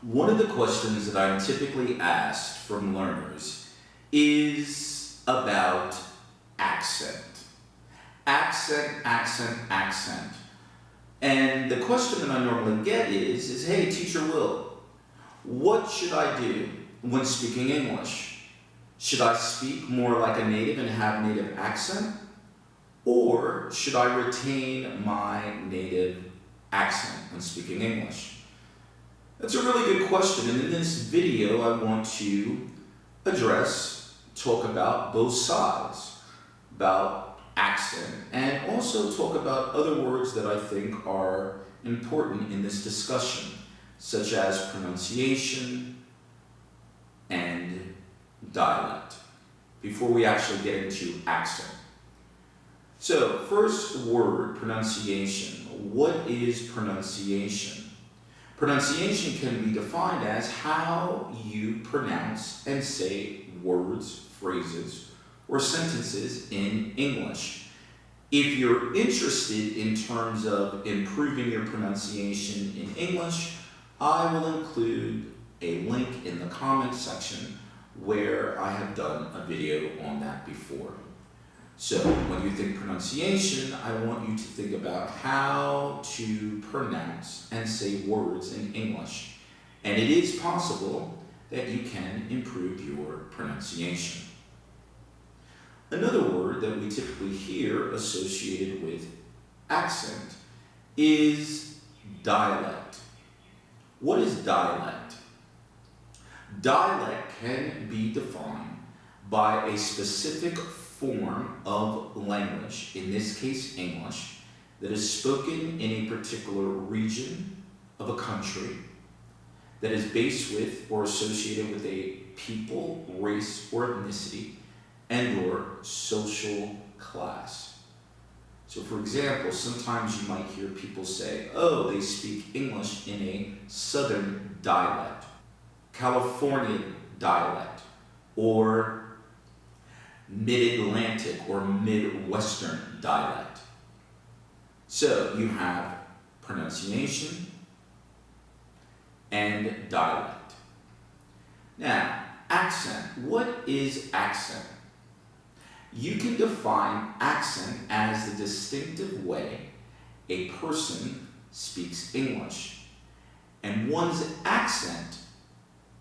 One of the questions that I'm typically asked from learners is about accent. Accent. And the question that I normally get is, hey, Teacher Will, what should I do when speaking English? Should I speak more like a native and have native accent? Or should I retain my native accent when speaking English? That's a really good question, and in this video I want to talk about both sides, about accent, and also talk about other words that I think are important in this discussion, such as pronunciation and dialect, before we actually get into accent. So, first word, pronunciation. What is pronunciation? Pronunciation can be defined as how you pronounce and say words, phrases, or sentences in English. If you're interested in terms of improving your pronunciation in English, I will include a link in the comments section where I have done a video on that before. So when you think pronunciation, I want you to think about how to pronounce and say words in English. And it is possible that you can improve your pronunciation. Another word that we typically hear associated with accent is dialect. What is dialect? Dialect can be defined by a specific form of language, in this case English, that is spoken in a particular region of a country, that is based with or associated with a people, race, or ethnicity, and or social class. So for example, sometimes you might hear people say, oh, they speak English in a southern dialect, Californian dialect, or mid-Atlantic or mid-Western dialect. So you have pronunciation and dialect. Now, accent. What is accent? You can define accent as the distinctive way a person speaks English. And one's accent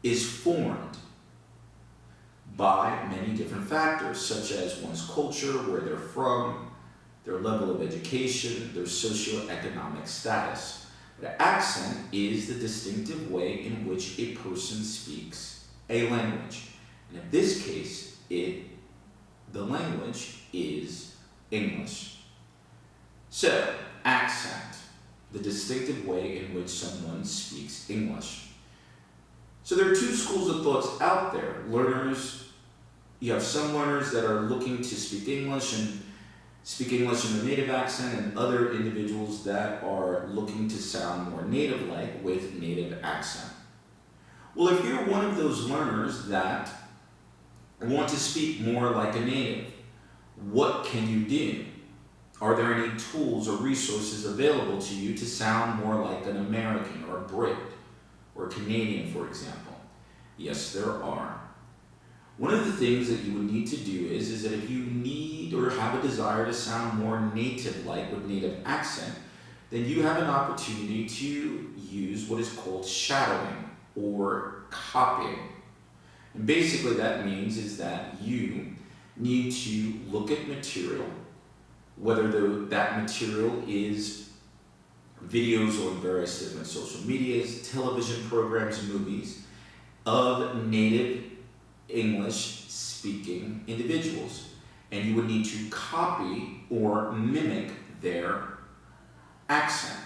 is formed by many different factors, such as one's culture, where they're from, their level of education, their socioeconomic status. But accent is the distinctive way in which a person speaks a language. And in this case, the language is English. So, accent, the distinctive way in which someone speaks English. So there are two schools of thoughts out there. You have some learners that are looking to speak English in a native accent, and other individuals that are looking to sound more native-like with native accent. Well, if you're one of those learners that want to speak more like a native, what can you do? Are there any tools or resources available to you to sound more like an American or a Brit or Canadian, for example? Yes, there are. One of the things that you would need to do is that if you need or have a desire to sound more native-like with native accent, then you have an opportunity to use what is called shadowing or copying. And basically that means is that you need to look at material, whether that material is videos on various different social medias, television programs, movies, of native English-speaking individuals. And you would need to copy or mimic their accent.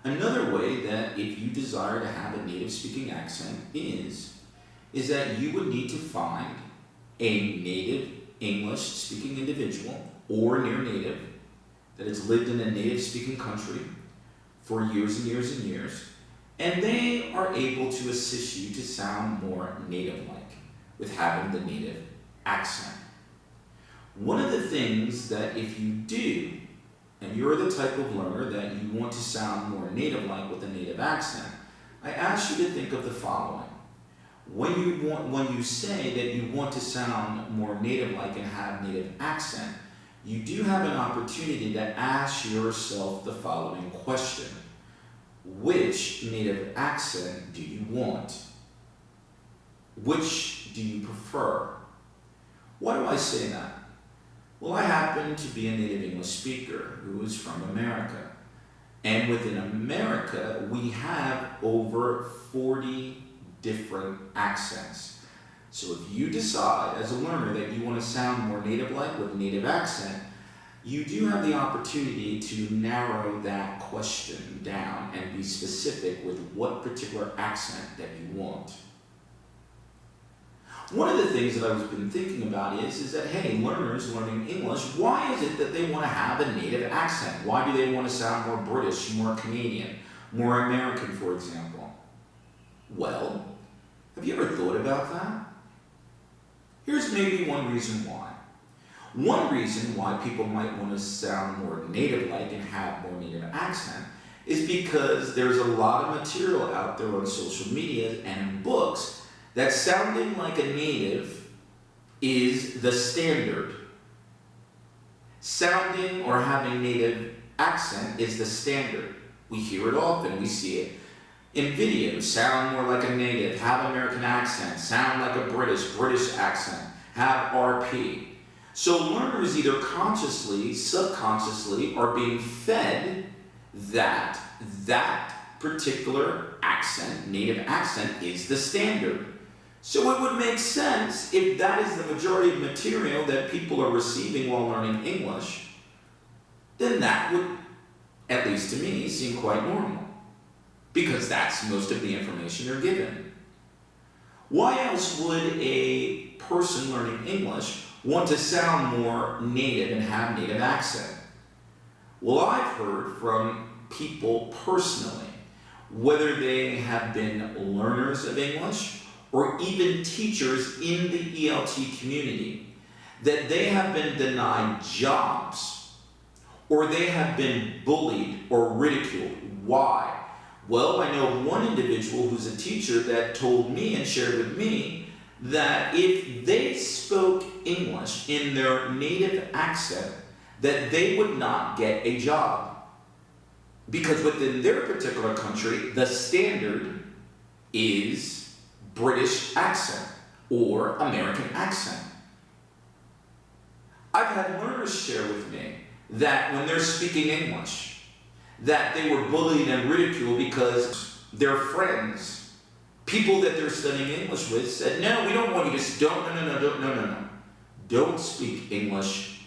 Another way that if you desire to have a native-speaking accent is that you would need to find a native English-speaking individual or near native that has lived in a native-speaking country for years and years and years, and they are able to assist you to sound more native-like with having the native accent. One of the things that if you do, and you're the type of learner that you want to sound more native-like with a native accent, I ask you to think of the following. When you say that you want to sound more native-like and have native accent, you do have an opportunity to ask yourself the following question. Which native accent do you want? Which do you prefer? Why do I say that? Well, I happen to be a native English speaker who is from America. And within America, we have over 40 different accents. So if you decide as a learner that you want to sound more native-like with native accent, you do have the opportunity to narrow that question down and be specific with what particular accent that you want. One of the things that I've been thinking about is that, hey, learners learning English, why is it that they want to have a native accent? Why do they want to sound more British, more Canadian, more American, for example? Well, have you ever thought about that? Here's maybe one reason why. One reason why people might want to sound more native-like and have more native accent is because there's a lot of material out there on social media and in books that sounding like a native is the standard. Sounding or having native accent is the standard. We hear it often, we see it in videos. Sound more like a native, have American accent, sound like a British accent, have RP. So learners either consciously, subconsciously are being fed that particular accent, native accent, is the standard. So it would make sense if that is the majority of material that people are receiving while learning English, then that would, at least to me, seem quite normal. Because that's most of the information they're given. Why else would a person learning English want to sound more native and have native accent? Well, I've heard from people personally, whether they have been learners of English or even teachers in the ELT community, that they have been denied jobs or they have been bullied or ridiculed. Why? Well, I know one individual who's a teacher that told me and shared with me that if they spoke English in their native accent, that they would not get a job. Because within their particular country, the standard is British accent or American accent. I've had learners share with me that when they're speaking English, that they were bullied and ridiculed because their friends, people that they're studying English with, said, no, we don't want you to, no. Don't speak English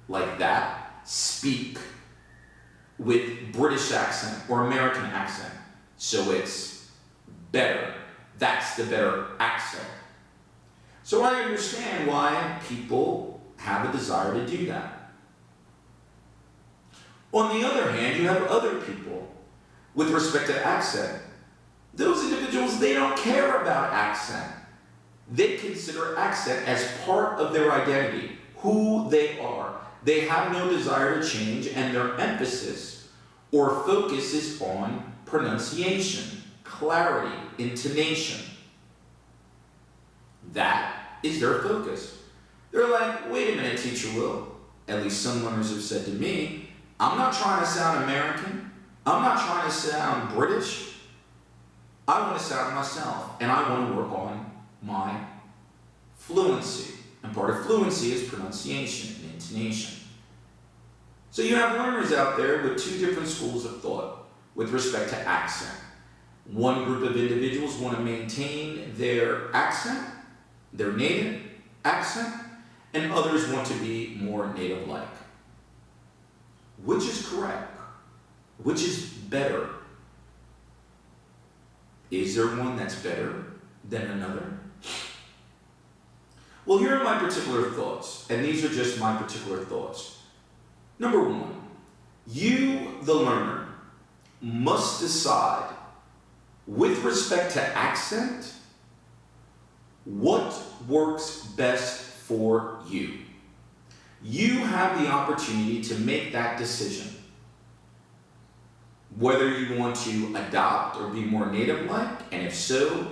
like that. Speak with British accent or American accent. So it's better. That's the better accent. So I understand why people have a desire to do that. On the other hand, you have other people with respect to accent. Those individuals, they don't care about accent. They consider accent as part of their identity, who they are. They have no desire to change, and their emphasis or focus is on pronunciation, clarity, intonation. That is their focus. They're like, wait a minute, Teacher Will. At least some learners have said to me, I'm not trying to sound American. I'm not trying to sound British. I want to sound myself, and I want to work on my fluency. And part of fluency is pronunciation and intonation. So you have learners out there with two different schools of thought with respect to accent. One group of individuals want to maintain their accent, their native accent, and others want to be more native-like. Which is correct? Which is better? Is there one that's better than another? Well, here are my particular thoughts, and these are just my particular thoughts. Number one, you, the learner, must decide, with respect to accent, what works best for you. You have the opportunity to make that decision. whether you want to adopt or be more native-like, and if so,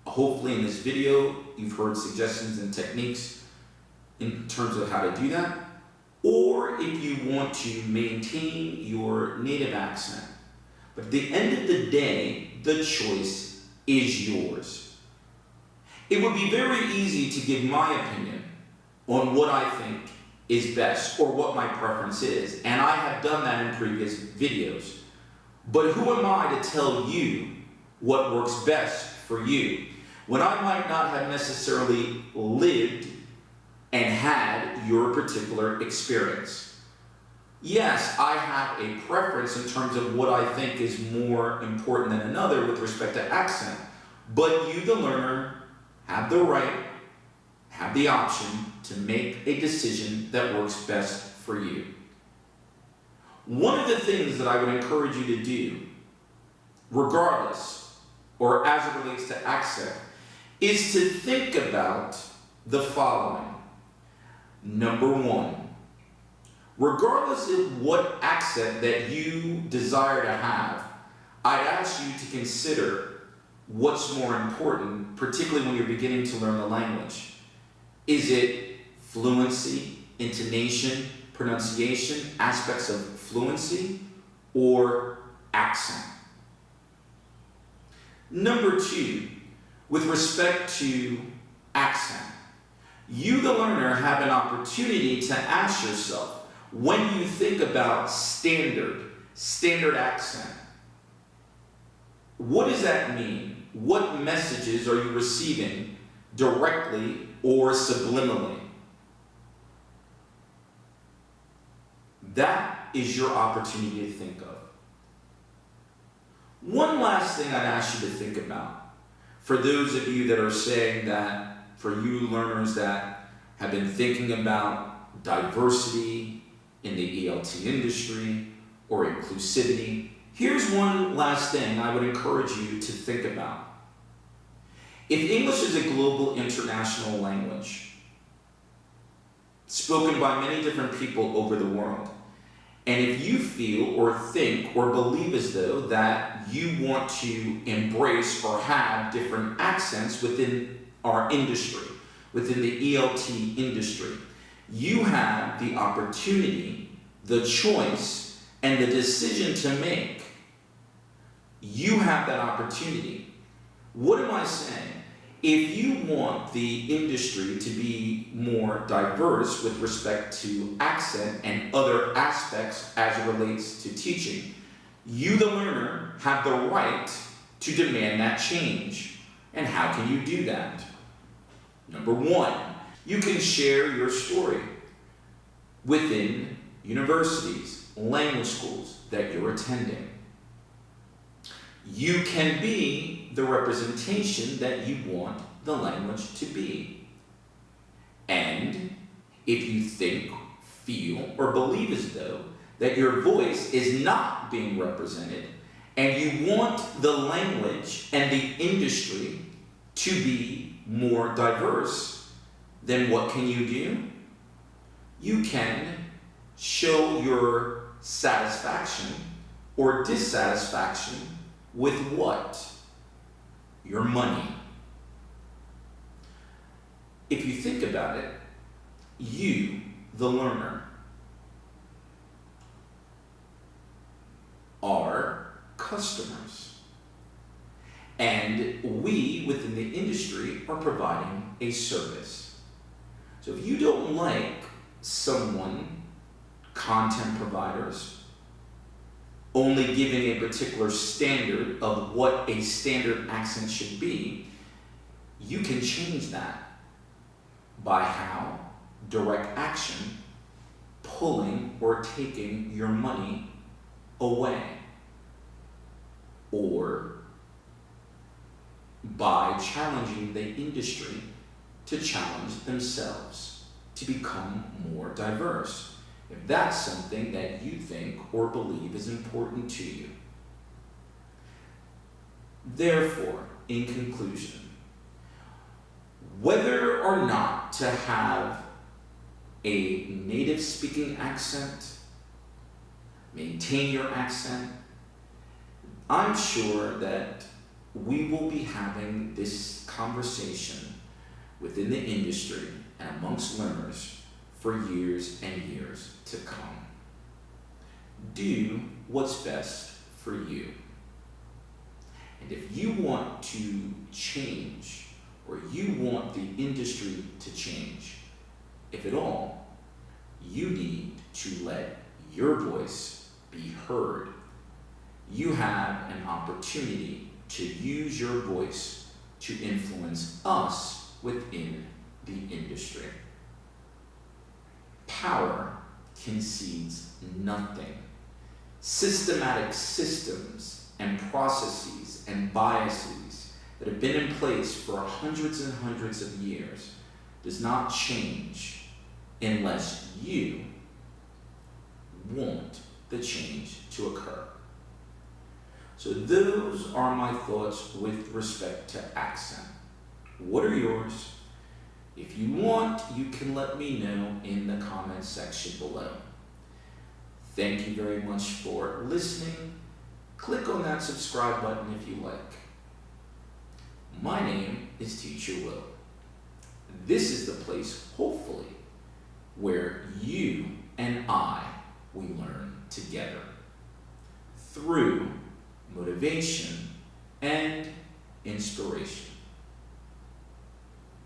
hopefully in this video you've heard suggestions and techniques in terms of how to do that, or if you want to maintain your native accent. But at the end of the day, the choice is yours. It would be very easy to give my opinion on what I think is best or what my preference is, and I have done that in previous videos. But who am I to tell you what works best for you when I might not have necessarily lived and had your particular experience? Yes, I have a preference in terms of what I think is more important than another with respect to accent, but you, the learner, have the right, have the option to make a decision that works best for you. One of the things that I would encourage you to do, regardless, or as it relates to accent, is to think about the following. Number one, regardless of what accent that you desire to have, I'd ask you to consider what's more important, particularly when you're beginning to learn the language. Is it fluency, intonation, pronunciation, aspects of fluency, or accent? Number two, with respect to accent, you, the learner, have an opportunity to ask yourself, when you think about standard accent, what does that mean? What messages are you receiving directly or subliminally? That is your opportunity to think of. One last thing I'd ask you to think about, for those of you that are saying that, for you learners that have been thinking about diversity in the ELT industry or inclusivity, here's one last thing I would encourage you to think about. If English is a global international language, spoken by many different people over the world, and if you feel or think or believe as though that you want to embrace or have different accents within our industry, within the ELT industry, you have the opportunity, the choice, and the decision to make. You have that opportunity. What am I saying? If you want the industry to be more diverse with respect to accent and other aspects as it relates to teaching, you, the learner, have the right to demand that change. And how can you do that? Number one, you can share your story within universities, language schools that you're attending. You can be the representation that you want the language to be. And if you think, feel, or believe as though that your voice is not being represented, and you want the language and the industry to be more diverse, then what can you do? You can show your satisfaction or dissatisfaction with what? Your money. If you think about it, you, the learner, are customers. And we, within the industry, are providing a service. So if you don't like someone, content providers, only giving a particular standard of what a standard accent should be, you can change that by how? Direct action, pulling or taking your money away, or by challenging the industry to challenge themselves to become more diverse, if that's something that you think or believe is important to you. Therefore, in conclusion, whether or not to have a native speaking accent, maintain your accent, I'm sure that we will be having this conversation within the industry and amongst learners for years and years to come. Do what's best for you. And if you want to change, or you want the industry to change, if at all, you need to let your voice be heard. You have an opportunity to use your voice to influence us within the industry. Power concedes nothing. Systematic systems and processes and biases that have been in place for hundreds and hundreds of years does not change unless you want the change to occur. So those are my thoughts with respect to accent. What are yours? If you want, you can let me know in the comments section below. Thank you very much for listening. Click on that subscribe button if you like. My name is Teacher Will. This is the place, hopefully, where you and I, we learn together through motivation and inspiration.